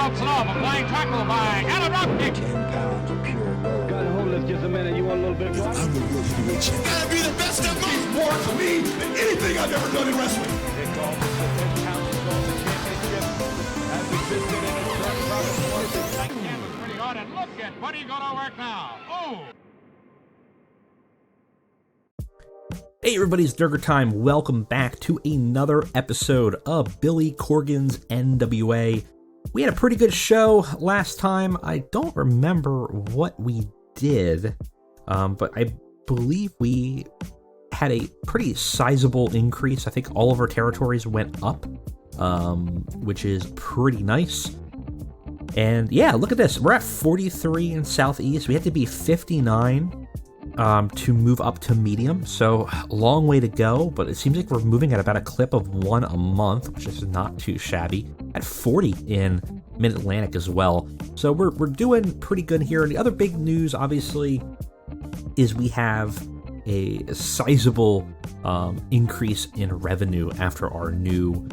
Questlove applying tackle by and a drop kick. 10 pounds of pure gold. Got to hold this just a minute. You want a little bit more? I'm a real heavyweight champion. Gotta be the best of me. More to me than anything I've ever done in wrestling. They call this the 10 pounds of gold championship as existed in its current form. That canvas pretty hard, and look at Buddy go to work now. Oh! Hey everybody, it's Durger time. Welcome back to another episode of Billy Corgan's NWA. We had a pretty good show last time. I don't remember what we did, but I believe we had a pretty sizable increase. I think all of our territories went up, which is pretty nice. And yeah, look at this. We're at 43 in Southeast. We had to be 59 to move up to medium, so a long way to go, but it seems like we're moving at about a clip of one a month, which is not too shabby. At 40 in Mid-Atlantic as well, so we're doing pretty good here. And the other big news, obviously, is we have a sizable increase in revenue after our new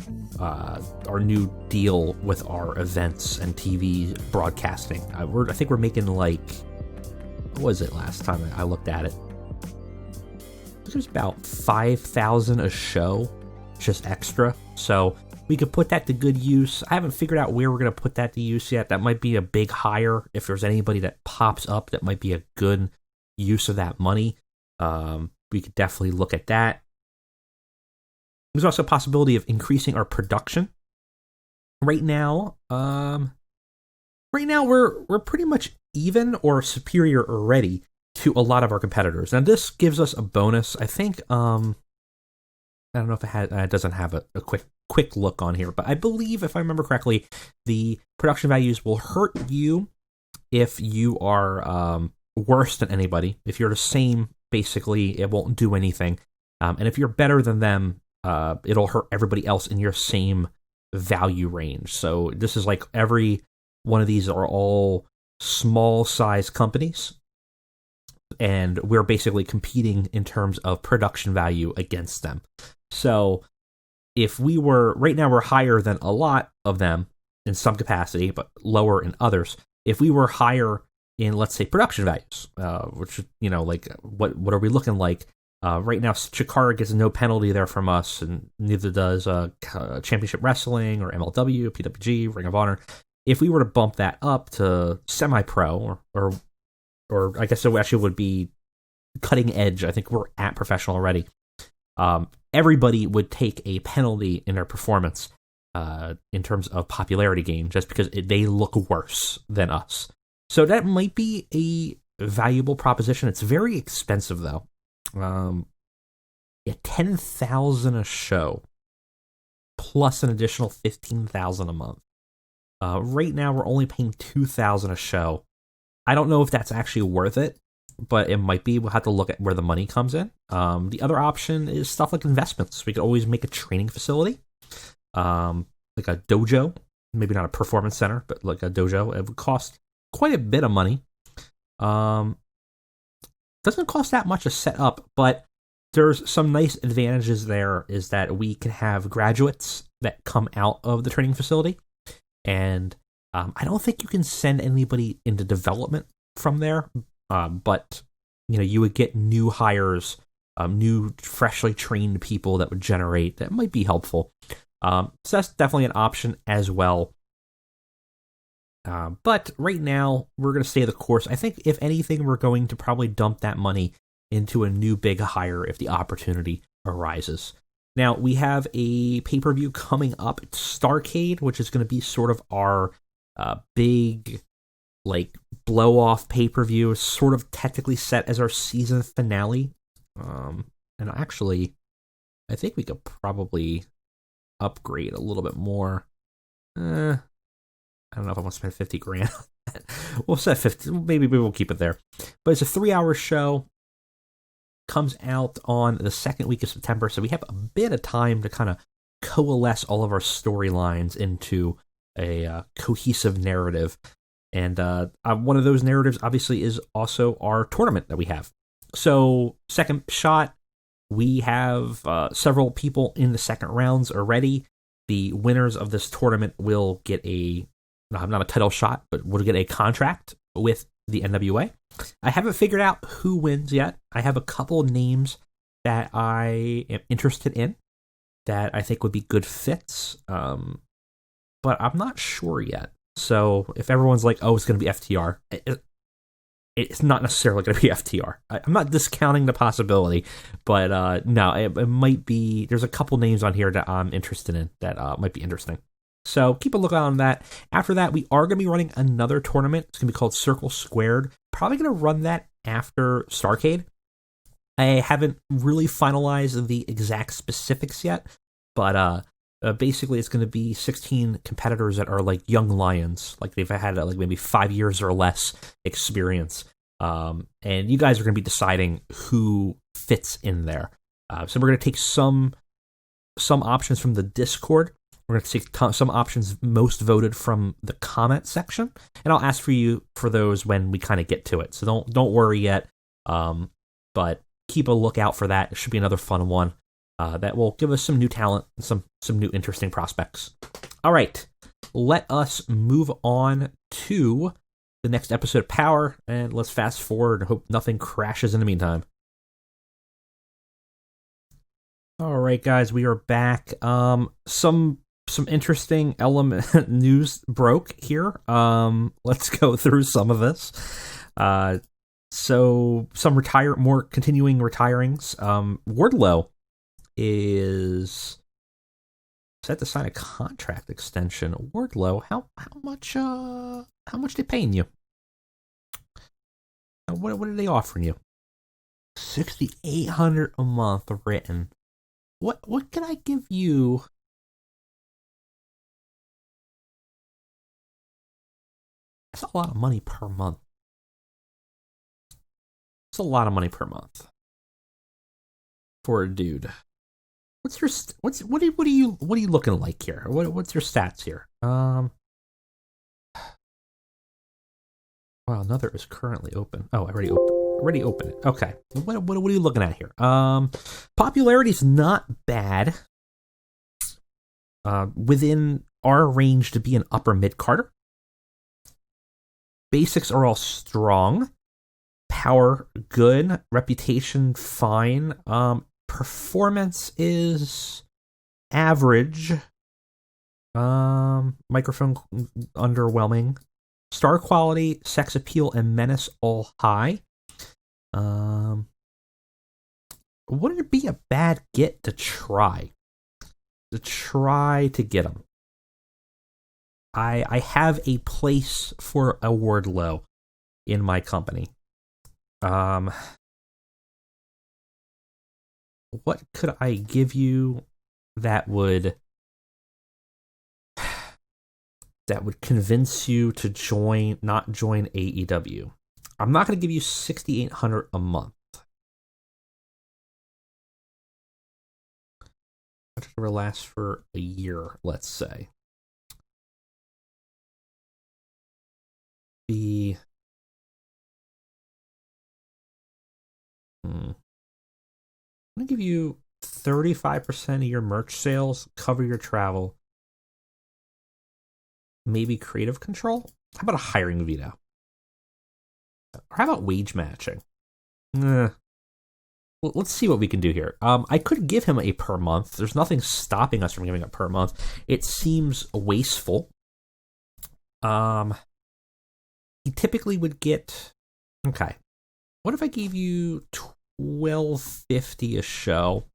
deal with our events and TV broadcasting. I think we're making like, what was it last time I looked at it? It was about 5,000 a show, just extra. So we could put that to good use. I haven't figured out where we're going to put that to use yet. That might be a big hire. If there's anybody that pops up that might be a good use of that money, we could definitely look at that. There's also a possibility of increasing our production. Right now, we're pretty much even or superior already to a lot of our competitors. Now this gives us a bonus. I think I don't know if it doesn't have a quick look on here, but I believe, if I remember correctly, the production values will hurt you if you are worse than anybody. If you're the same, basically, it won't do anything. And if you're better than them, it'll hurt everybody else in your same value range. So this is like every one of these are all small size companies, and we're basically competing in terms of production value against them. So if we were, right now we're higher than a lot of them in some capacity, but lower in others. If we were higher in, let's say, production values, which, like what are we looking like? Right now, Chikara gets no penalty there from us, and neither does Championship Wrestling or MLW, PWG, Ring of Honor. If we were to bump that up to semi-pro, or I guess it actually would be cutting edge, I think we're at professional already, everybody would take a penalty in their performance in terms of popularity gain, just because they look worse than us. So that might be a valuable proposition. It's very expensive, though. 10,000 a show, plus an additional 15,000 a month. Right now, we're only paying 2,000 a show. I don't know if that's actually worth it, but it might be. We'll have to look at where the money comes in. The other option is stuff like investments. We could always make a training facility, like a dojo, maybe not a performance center, but like a dojo. It would cost quite a bit of money. Doesn't cost that much to set up, but there's some nice advantages there, is that we can have graduates that come out of the training facility. And I don't think you can send anybody into development from there, but you would get new hires, new freshly trained people that would generate. That might be helpful. So that's definitely an option as well. But right now, we're going to stay the course. I think, if anything, we're going to probably dump that money into a new big hire if the opportunity arises. Now, we have a pay-per-view coming up. It's Starrcade, which is going to be sort of our big, blow-off pay-per-view. It's sort of technically set as our season finale. And actually, I think we could probably upgrade a little bit more. I don't know if I want to spend 50 grand on that. We'll set 50. Maybe we'll keep it there. But it's a 3-hour show. Comes out on the second week of September, so we have a bit of time to kind of coalesce all of our storylines into a cohesive narrative. And one of those narratives, obviously, is also our tournament that we have. So, second shot, we have several people in the second rounds already. The winners of this tournament will get a not a title shot, but would get a contract with the NWA. I haven't figured out who wins yet. I have a couple names that I am interested in that I think would be good fits, but I'm not sure yet. So if everyone's like, oh, it's going to be FTR, it's not necessarily going to be FTR. I'm not discounting the possibility, but no, it might be. There's a couple names on here that I'm interested in that might be interesting. So keep a lookout on that. After that, we are going to be running another tournament. It's going to be called Circle Squared. Probably going to run that after Starrcade. I haven't really finalized the exact specifics yet, but basically it's going to be 16 competitors that are like young lions, like they've had like maybe 5 years or less experience, and you guys are going to be deciding who fits in there. So we're going to take some options from the Discord. We're going to take some options most voted from the comment section, and I'll ask for you for those when we kind of get to it. So don't worry yet, but keep a lookout for that. It should be another fun one that will give us some new talent, some new interesting prospects. All right, let us move on to the next episode of Power, and let's fast forward and hope nothing crashes in the meantime. All right, guys, we are back. Some interesting element news broke here. Let's go through some of this. So some more continuing retirings. Wardlow is set to sign a contract extension. Wardlow, how much they paying you? What are they offering you? $6,800 a month written. What can I give you? That's a lot of money per month. It's a lot of money per month for a dude. What are you looking like here? What's your stats here? Wow, another is currently open. Oh, I already opened it. Okay. What are you looking at here? Popularity's not bad. Within our range to be an upper mid-carder. Basics are all strong. Power, good. Reputation, fine. Performance is average. Microphone, underwhelming. Star quality, sex appeal, and menace, all high. Wouldn't it be a bad get to try? To try to get him. I have a place for a Wardlow in my company. What could I give you that would convince you to not join AEW? I'm not going to give you $6,800 a month. It will last for a year, let's say. I'm going to give you 35% of your merch sales, cover your travel, maybe creative control. How about a hiring veto? Or how about wage matching? Well, let's see what we can do here. I could give him a per month. There's nothing stopping us from giving a per month. It seems wasteful. He typically would get. Okay, what if I gave you $1,250 a show?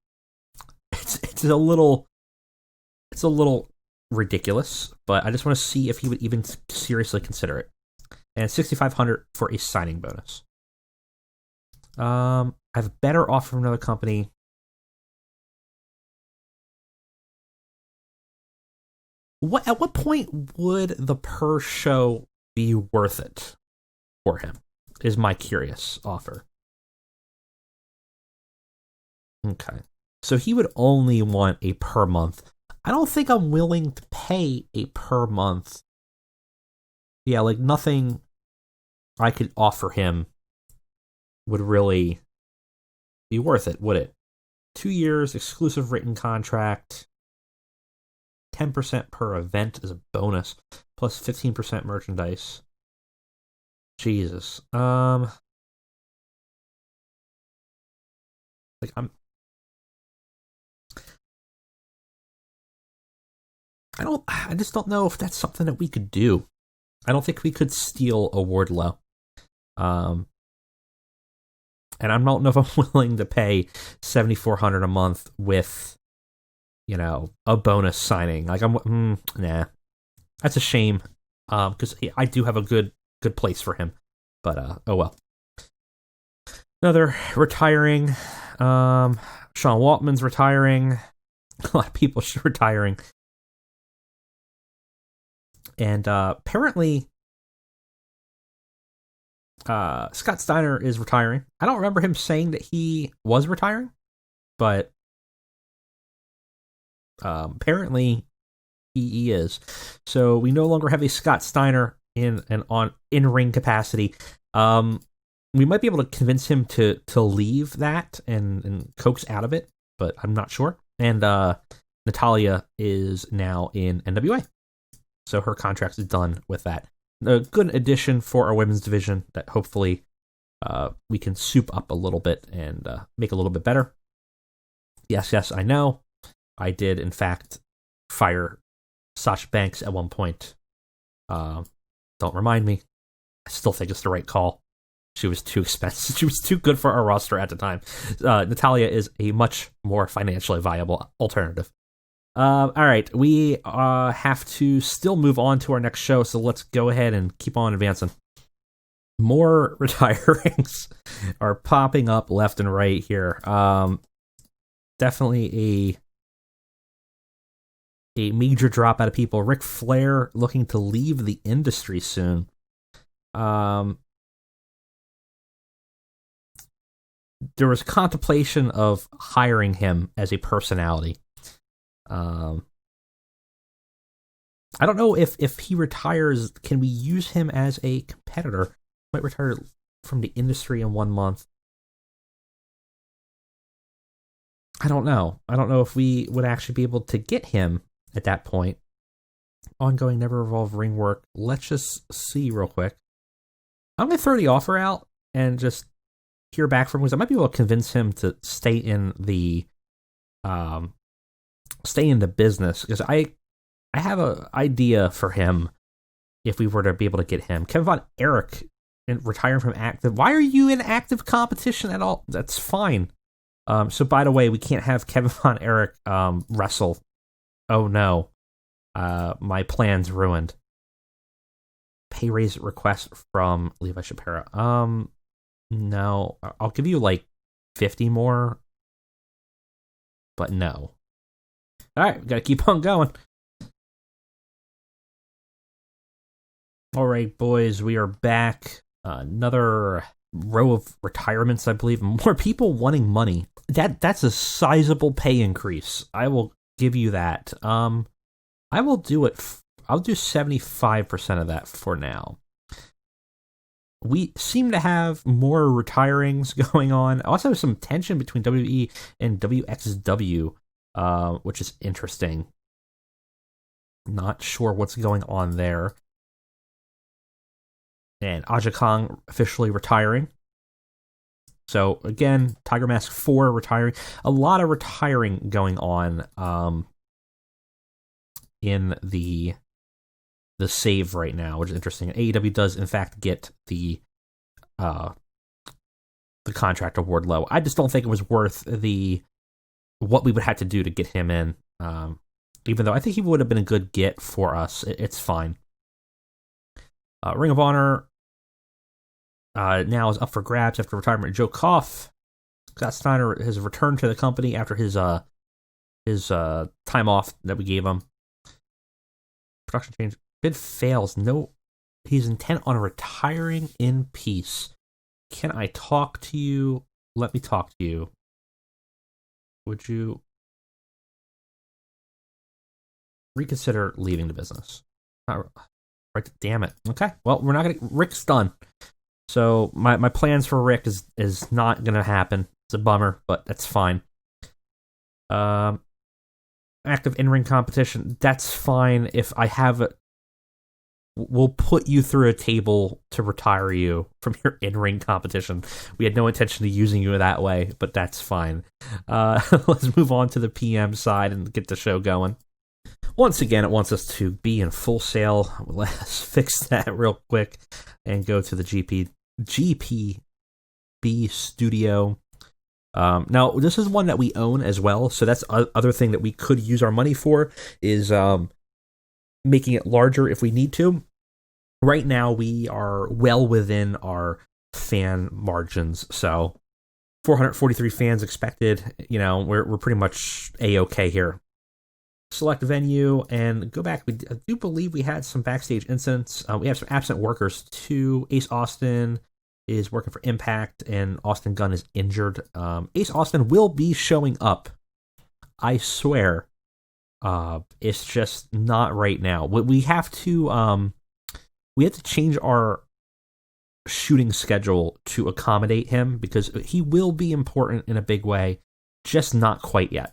It's a little ridiculous, but I just want to see if he would even seriously consider it. And $6,500 for a signing bonus. I have a better offer from another company. At what point would the per show be worth it for him? Is my curious offer. Okay. So he would only want a per month. I don't think I'm willing to pay a per month. Yeah, like nothing I could offer him would really be worth it, would it? 2 years, exclusive written contract, 10% per event as a bonus, plus 15% merchandise. Jesus. I just don't know if that's something that we could do. I don't think we could steal a Wardlow. And I don't know if I'm willing to pay $7,400 a month with, a bonus signing. Like, nah. That's a shame. Because I do have a good place for him. But, oh well. Another retiring. Sean Waltman's retiring. A lot of people are retiring. And apparently, Scott Steiner is retiring. I don't remember him saying that he was retiring, but apparently he is. So we no longer have a Scott Steiner in ring capacity. We might be able to convince him to leave that and coax out of it, but I'm not sure. And Natalia is now in NWA. So her contract is done with that. A good addition for our women's division that hopefully we can soup up a little bit and make a little bit better. Yes, I know. I did, in fact, fire Sasha Banks at one point. Don't remind me. I still think it's the right call. She was too expensive. She was too good for our roster at the time. Natalia is a much more financially viable alternative. All right, we have to still move on to our next show, so let's go ahead and keep on advancing. More retirings are popping up left and right here. Definitely a major drop out of people. Ric Flair looking to leave the industry soon. There was contemplation of hiring him as a personality. I don't know if he retires, can we use him as a competitor? Might retire from the industry in 1 month. I don't know. I don't know if we would actually be able to get him at that point. Ongoing Never Evolve ring work. Let's just see real quick. I'm going to throw the offer out and just hear back from him, because I might be able to convince him to stay in the business, because I have an idea for him if we were to be able to get him. Kevin Von Erich retiring from active. Why are you in active competition at all? That's fine. So by the way, we can't have Kevin Von Erich wrestle. Oh no. My plan's ruined. Pay raise request from Levi Shapiro. No. I'll give you like 50 more. But no. Alright, we gotta keep on going. Alright, boys, we are back. Another row of retirements, I believe. More people wanting money. That's a sizable pay increase. I will give you that. I will do it. I'll do 75% of that for now. We seem to have more retirings going on. Also, some tension between WWE and WXW, which is interesting. Not sure what's going on there. And Aja Kong officially retiring. So, again, Tiger Mask 4 retiring. A lot of retiring going on in the save right now, which is interesting. AEW does, in fact, get the contract award low. I just don't think it was worth what we would have to do to get him in. Even though I think he would have been a good get for us. It's fine. Ring of Honor now is up for grabs after retirement. Joe Koff. Scott Steiner has returned to the company after his time off that we gave him. Production change. Bid fails. No, he's intent on retiring in peace. Can I talk to you? Let me talk to you. Would you reconsider leaving the business? Right, damn it. Okay, well, we're not gonna. Rick's done. So my plans for Rick is not gonna happen. It's a bummer, but that's fine. active in-ring competition, that's fine. If I have it, we'll put you through a table to retire you from your in-ring competition. We had no intention of using you that way, but that's fine. Let's move on to the PM side and get the show going. Once again, it wants us to be in Full Sail. Let's fix that real quick and go to the GPB studio. Now, this is one that we own as well, so that's other thing that we could use our money for, is making it larger if we need to. Right now, we are well within our fan margins, so 443 fans expected. You know, we're pretty much A-okay here. Select venue and go back. I do believe we had some backstage incidents. We have some absent workers too. Ace Austin is working for Impact, and Austin Gunn is injured. Ace Austin will be showing up, I swear. It's just not right now. We have to change our shooting schedule to accommodate him, because he will be important in a big way, just not quite yet.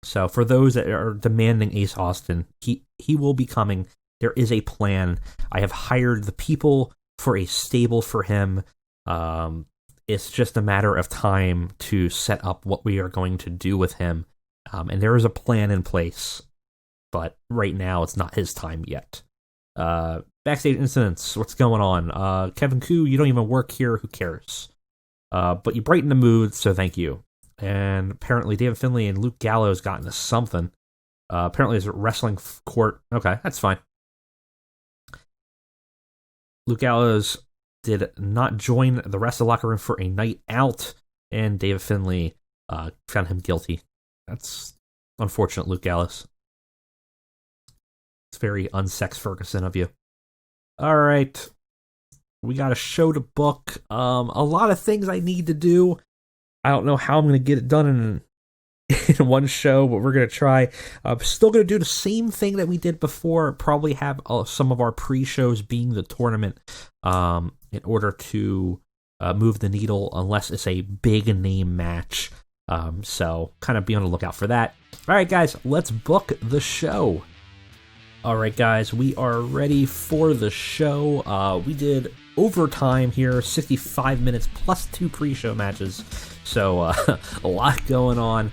So for those that are demanding Ace Austin, he will be coming. There is a plan. I have hired the people for a stable for him. It's just a matter of time to set up what we are going to do with him. And there is a plan in place, but right now it's not his time yet. Backstage incidents, what's going on? Kevin Koo, you don't even work here, who cares? But you brighten the mood, so thank you. And apparently David Finlay and Luke Gallows got into something. Apparently it's a wrestling court. Okay, that's fine. Luke Gallows did not join the rest of the locker room for a night out, and David Finlay found him guilty. That's unfortunate, Luke Gallows. It's very unsex Ferguson of you. All right. We got a show to book. A lot of things I need to do. I don't know how I'm going to get it done in one show, but we're going to try. Still going to do the same thing that we did before. Probably have some of our pre-shows being the tournament in order to move the needle, unless it's a big name match. So kind of be on the lookout for that. All right, guys, let's book the show. All right, guys, we are ready for the show. We did overtime here, 65 minutes plus 2 pre-show matches. So a lot going on.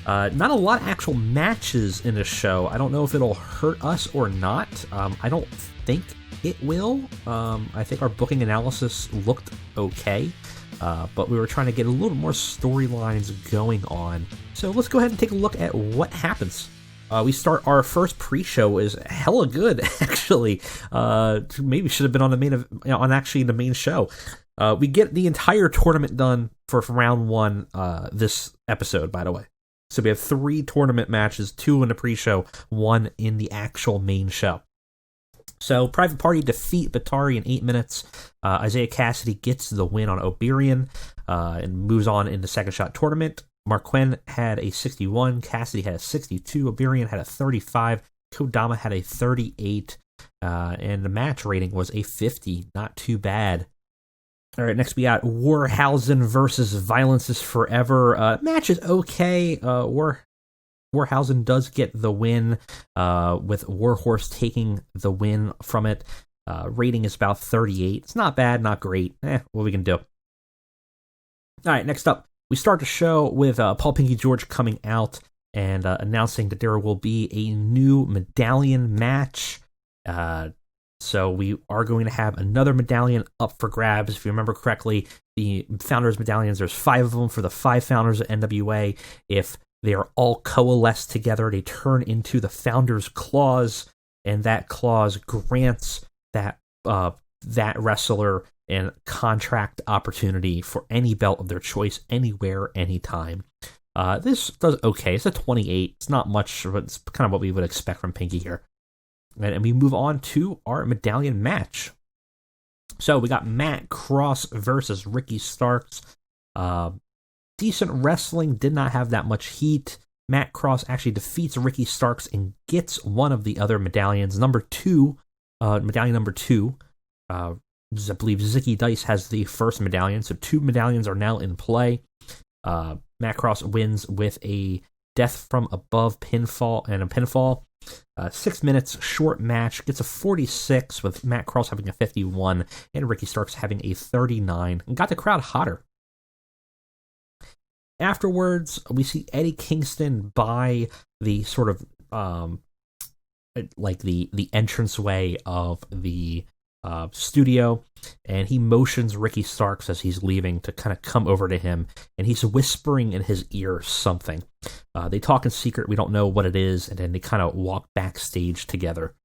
Not a lot of actual matches in this show. I don't know if it'll hurt us or not. I don't think it will. I think our booking analysis looked okay. But we were trying to get a little more storylines going on. So let's go ahead and take a look at what happens. We start our first pre-show is hella good, actually. Maybe should have been on the the main show. We get the entire tournament done for round 1 this episode, by the way. So we have 3 tournament matches, 2 in the pre-show, 1 in the actual main show. So Private Party defeat Batari in 8 minutes. Isaiah Cassidy gets the win on Oberian and moves on in the second shot tournament. Marquen had a 61, Cassidy had a 62, Oberian had a 35, Kodama had a 38, and the match rating was a 50. Not too bad. All right, next we got Warhausen versus Violence is Forever. Match is okay. Warhausen does get the win, with Warhorse taking the win from it. Rating is about 38. It's not bad, not great. What we can do. All right, next up, we start the show with Paul Pinky George coming out and announcing that there will be a new medallion match. So we are going to have another medallion up for grabs. If you remember correctly, the Founders Medallions, there's 5 of them for the 5 founders of NWA. If they are all coalesced together, they turn into the Founders Clause, and that clause grants that wrestler and contract opportunity for any belt of their choice, anywhere, anytime. This does okay. It's a 28. It's not much, but it's kind of what we would expect from Pinky here. And we move on to our medallion match. So we got Matt Cross versus Ricky Starks. Decent wrestling, did not have that much heat. Matt Cross actually defeats Ricky Starks and gets one of the other medallions. Medallion number 2. I believe Zicky Dice has the first medallion, so 2 medallions are now in play. Matt Cross wins with a death from above pinfall and a pinfall. 6 minutes, short match, gets a 46 with Matt Cross having a 51 and Ricky Starks having a 39, and got the crowd hotter. Afterwards, we see Eddie Kingston by the sort of like the entranceway of the studio, and he motions Ricky Starks as he's leaving to kind of come over to him, and he's whispering in his ear something. They talk in secret, we don't know what it is, and then they kind of walk backstage together.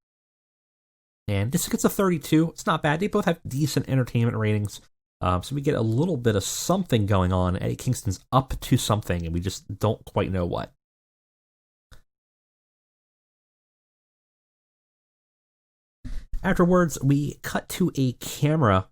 And this gets a 32. It's not bad. They both have decent entertainment ratings. So we get a little bit of something going on. Eddie Kingston's up to something, and we just don't quite know what. Afterwards, we cut to a camera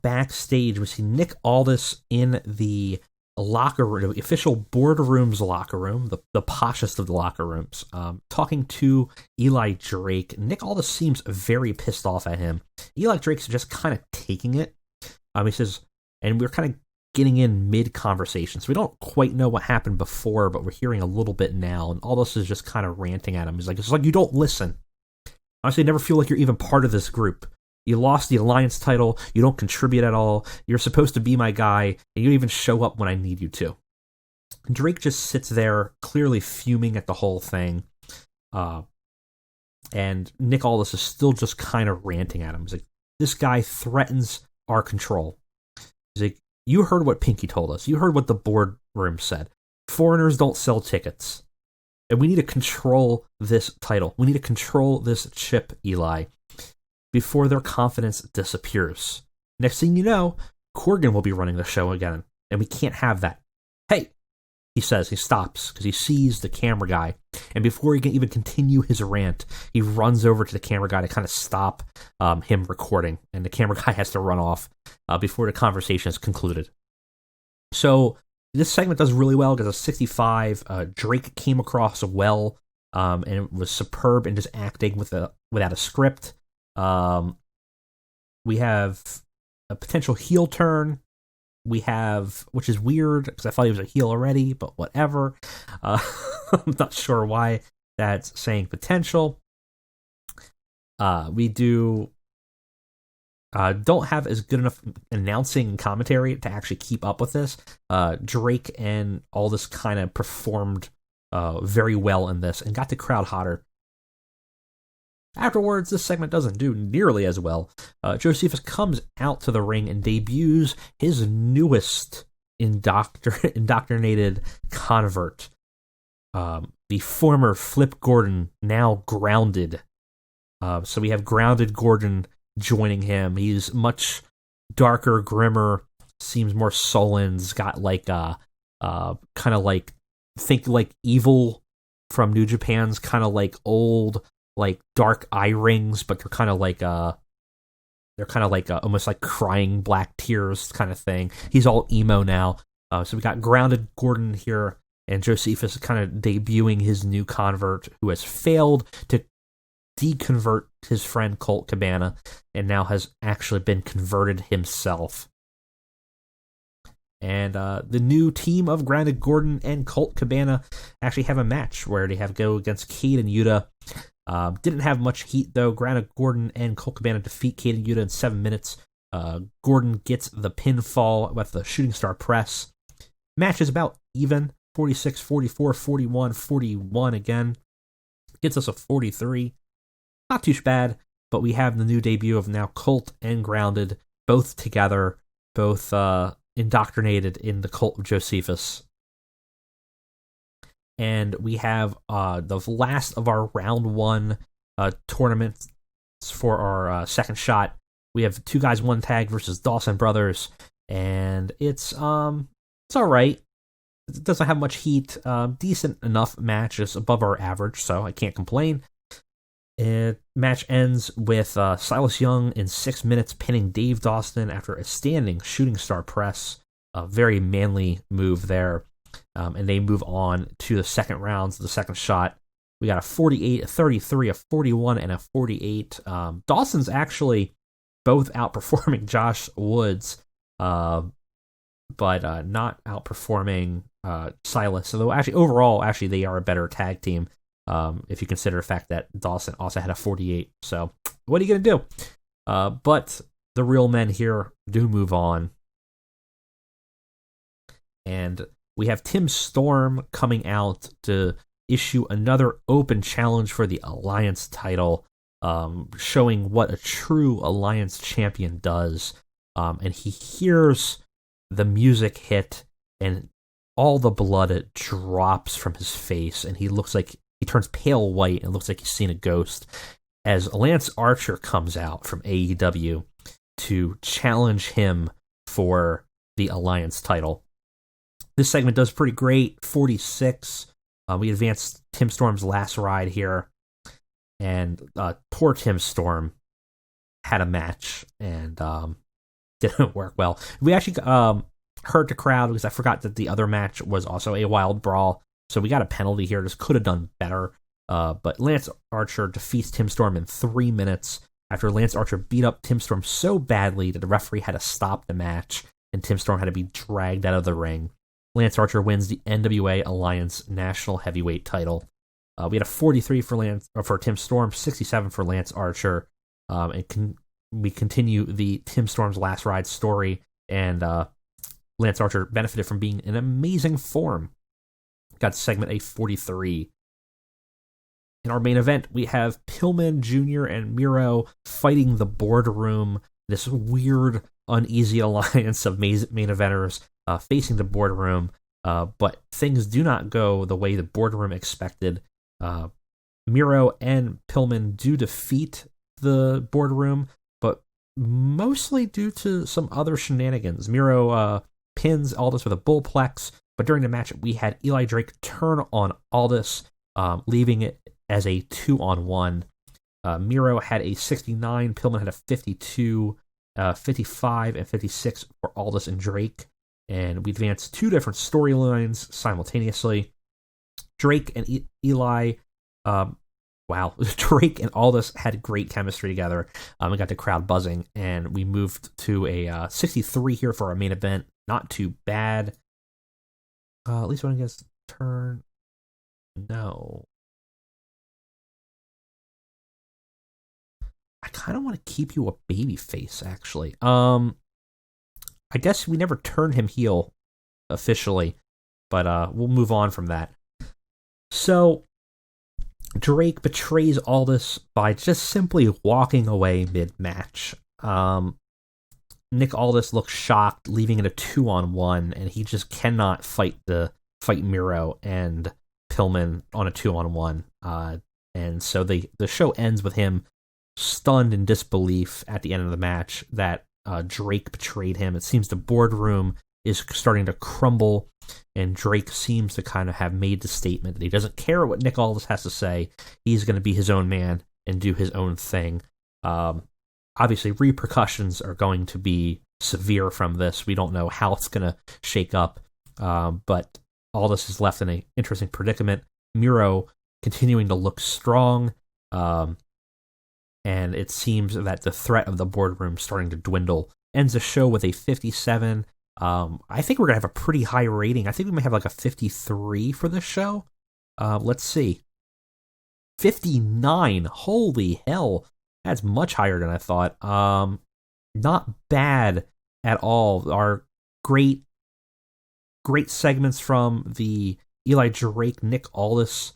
backstage. We see Nick Aldis in the locker room, the official boardroom's locker room, the poshest of the locker rooms, talking to Eli Drake. Nick Aldis seems very pissed off at him. Eli Drake's just kind of taking it. He says, and we're kind of getting in mid-conversation, so we don't quite know what happened before, but we're hearing a little bit now, and Aldis is just kind of ranting at him. He's like, it's like you don't listen. Honestly, I never feel like you're even part of this group. You lost the Alliance title, you don't contribute at all, you're supposed to be my guy, and you don't even show up when I need you to. And Drake just sits there, clearly fuming at the whole thing, and Nick Aldis is still just kind of ranting at him. He's like, this guy threatens our control. He's like, you heard what Pinky told us. You heard what the boardroom said. Foreigners don't sell tickets. And we need to control this title. We need to control this chip, Eli, before their confidence disappears. Next thing you know, Corgan will be running the show again, and we can't have that. Hey, he says. He stops because he sees the camera guy, and before he can even continue his rant, he runs over to the camera guy to kind of stop him recording, and the camera guy has to run off before the conversation is concluded. So this segment does really well because a 65. Drake came across well, and it was superb in just acting without a script. We have a potential heel turn. We have, which is weird because I thought he was a heel already, but whatever. I'm not sure why that's saying potential. We don't have as good enough announcing and commentary to actually keep up with this. Drake and all this kind of performed very well in this and got the crowd hotter. Afterwards, this segment doesn't do nearly as well. Josephus comes out to the ring and debuts his newest indoctrinated convert, the former Flip Gordon, now grounded. So we have grounded Gordon joining him. He's much darker, grimmer, seems more sullen. He's got like kind of like, think like Evil from New Japan's kind of like old, like dark eye rings, but they're kind of like almost like crying black tears kind of thing. He's all emo now. So we got grounded Gordon here, and Josephus is kind of debuting his new convert who has failed to deconvert his friend Colt Cabana and now has actually been converted himself. And the new team of Grounded Gordon and Colt Cabana actually have a match where they have to go against Cade and Yuta. Didn't have much heat though. Grounded Gordon and Colt Cabana defeat Cade and Yuta in 7 minutes. Gordon gets the pinfall with the shooting star press. Match is about even. 46, 44, 41, 41 again. Gets us a 43. Not too bad, but we have the new debut of now Colt and Grounded, both together, both indoctrinated in the cult of Josephus. And we have the last of our round one tournaments for our second shot. We have 2 guys, 1 tag versus Dawson Brothers, and it's all right. It doesn't have much heat. Decent enough match. It's above our average, so I can't complain. Match ends with Silas Young in 6 minutes pinning Dave Dawson after a standing shooting star press. A very manly move there. And they move on to the second rounds, the second shot. We got a 48, a 33, a 41, and a 48. Dawson's actually both outperforming Josh Woods, but not outperforming Silas. Although actually overall, they are a better tag team if you consider the fact that Dawson also had a 48. So what are you gonna do? But the real men here do move on, and we have Tim Storm coming out to issue another open challenge for the Alliance title, showing what a true Alliance champion does. And he hears the music hit, and all the blood drops from his face, and he turns pale white and looks like he's seen a ghost, as Lance Archer comes out from AEW to challenge him for the Alliance title. This segment does pretty great. 46. We advanced Tim Storm's last ride here, and poor Tim Storm had a match and didn't work well. We actually hurt the crowd because I forgot that the other match was also a wild brawl, so we got a penalty here. This could have done better, but Lance Archer defeats Tim Storm in 3 minutes after Lance Archer beat up Tim Storm so badly that the referee had to stop the match, and Tim Storm had to be dragged out of the ring. Lance Archer wins the NWA Alliance National Heavyweight title. We had a 43 for Tim Storm, 67 for Lance Archer, and we continue the Tim Storm's last ride story, and Lance Archer benefited from being in amazing form. Got segment a 43. In our main event, we have Pillman Jr. and Miro fighting the Boardroom, this weird, uneasy alliance of main eventers facing the Boardroom, but things do not go the way the Boardroom expected. Miro and Pillman do defeat the Boardroom, but mostly due to some other shenanigans. Miro pins Aldis with a bullplex, but during the match, we had Eli Drake turn on Aldis, leaving it as a 2-on-1. Miro had a 69, Pillman had a 52, 55, and 56 for Aldis and Drake. And we advanced 2 different storylines simultaneously. Drake and Eli, Drake and Aldis had great chemistry together. We got the crowd buzzing, and we moved to a 63 here for our main event. Not too bad. At least when it gets turn. No. I kind of want to keep you a baby face, actually. I guess we never turned him heel officially, but we'll move on from that. So, Drake betrays Aldis by just simply walking away mid-match. Nick Aldis looks shocked, leaving it a 2-on-1, and he just cannot fight Miro and Pillman on a 2-on-1. And so the show ends with him stunned in disbelief at the end of the match that Drake betrayed him. It seems the Boardroom is starting to crumble, and Drake seems to kind of have made the statement that he doesn't care what Nick Aldis has to say. He's going to be his own man and do his own thing. Obviously, repercussions are going to be severe from this. We don't know how it's going to shake up, but Aldis is left in an interesting predicament. Miro continuing to look strong, and it seems that the threat of the Boardroom starting to dwindle. Ends the show with a 57. I think we're going to have a pretty high rating. I think we might have like a 53 for this show. Let's see. 59. Holy hell. That's much higher than I thought. Not bad at all. Our great segments from the Eli Drake, Nick Aldis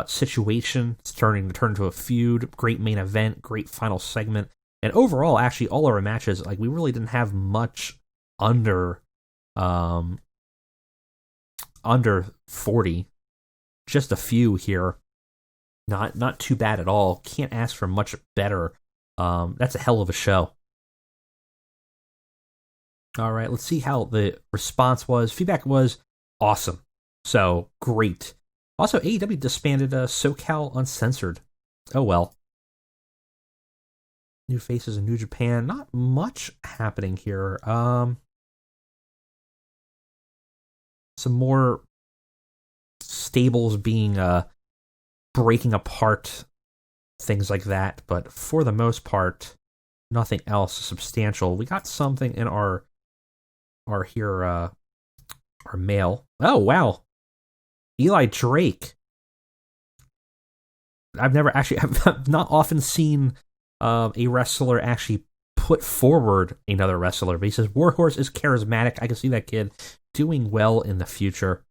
situation. It's turning to turn into a feud. Great main event. Great final segment. And overall, actually, all our matches, like, we really didn't have much under 40. Just a few here. Not too bad at all. Can't ask for much better. That's a hell of a show. All right, let's see how the response was. Feedback was awesome. So, great. Also, AEW disbanded SoCal Uncensored. Oh well. New faces in New Japan. Not much happening here. Some more stables being breaking apart, things like that. But for the most part, nothing else substantial. We got something in our our male. Oh, wow. Eli Drake. I've not often seen a wrestler actually put forward another wrestler, but he says Warhorse is charismatic. I can see that kid doing well in the future.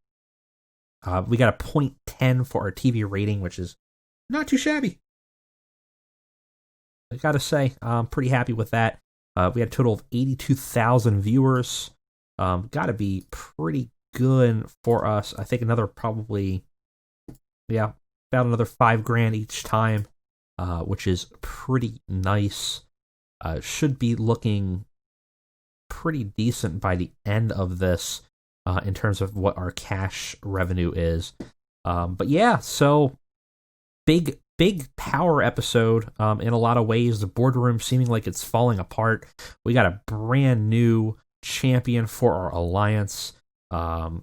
We got a .10 for our TV rating, which is not too shabby. I gotta say, I'm pretty happy with that. We had a total of 82,000 viewers. Gotta be pretty good for us. I think another probably, about another $5,000 each time, which is pretty nice. Should be looking pretty decent by the end of this in terms of what our cash revenue is. But yeah, so big power episode in a lot of ways. The boardroom seeming like it's falling apart. We got a brand new champion for our alliance. Poor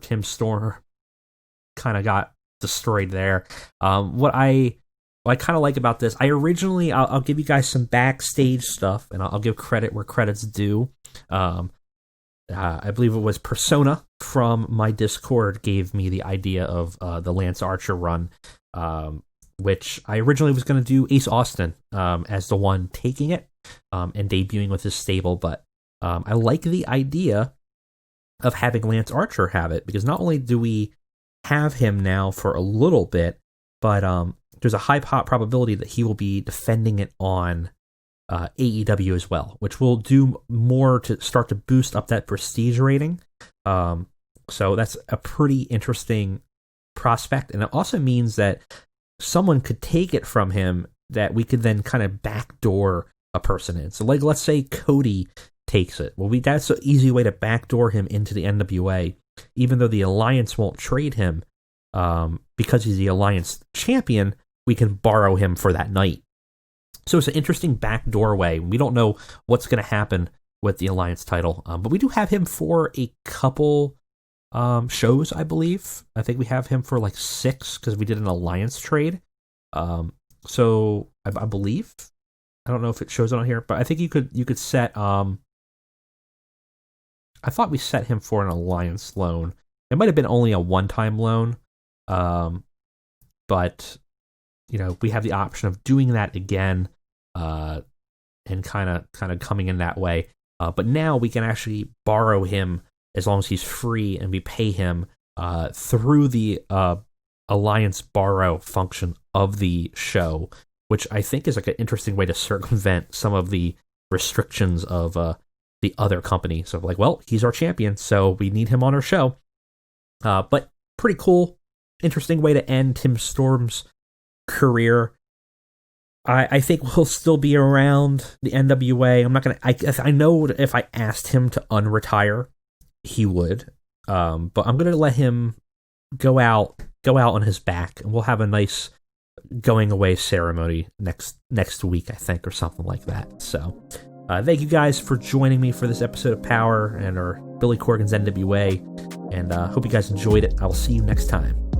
Tim Stormer kind of got destroyed there. What I kind of like about this, I'll give you guys some backstage stuff, and I'll give credit where credit's due. I believe it was Persona from my Discord gave me the idea of the Lance Archer run, which I originally was going to do Ace Austin as the one taking it and debuting with his stable, but I like the idea of having Lance Archer have it, because not only do we have him now for a little bit, but there's a high probability that he will be defending it on AEW as well, which will do more to start to boost up that prestige rating. So that's a pretty interesting prospect, and it also means that someone could take it from him that we could then kind of backdoor a person in. So, like, let's say Cody takes it. Well, that's an easy way to backdoor him into the NWA, even though the Alliance won't trade him because he's the Alliance champion. We can borrow him for that night. So it's an interesting back doorway. We don't know what's going to happen with the Alliance title, but we do have him for a couple shows, I believe. I think we have him for like 6 because we did an Alliance trade. So I believe, I don't know if it shows it on here, but I think you could set. I thought we set him for an Alliance loan. It might have been only a one-time loan, but we have the option of doing that again, and kind of coming in that way. But now we can actually borrow him as long as he's free, and we pay him through the Alliance borrow function of the show, which I think is like an interesting way to circumvent some of the restrictions of the other company. So like, well, he's our champion, so we need him on our show. But pretty cool, interesting way to end Tim Storm's career. I think we'll still be around the NWA. I'm not gonna. I know if I asked him to unretire, he would. But I'm gonna let him go out on his back, and we'll have a nice going away ceremony next week, I think, or something like that. So, thank you guys for joining me for this episode of Power and our Billy Corgan's NWA, and hope you guys enjoyed it. I will see you next time.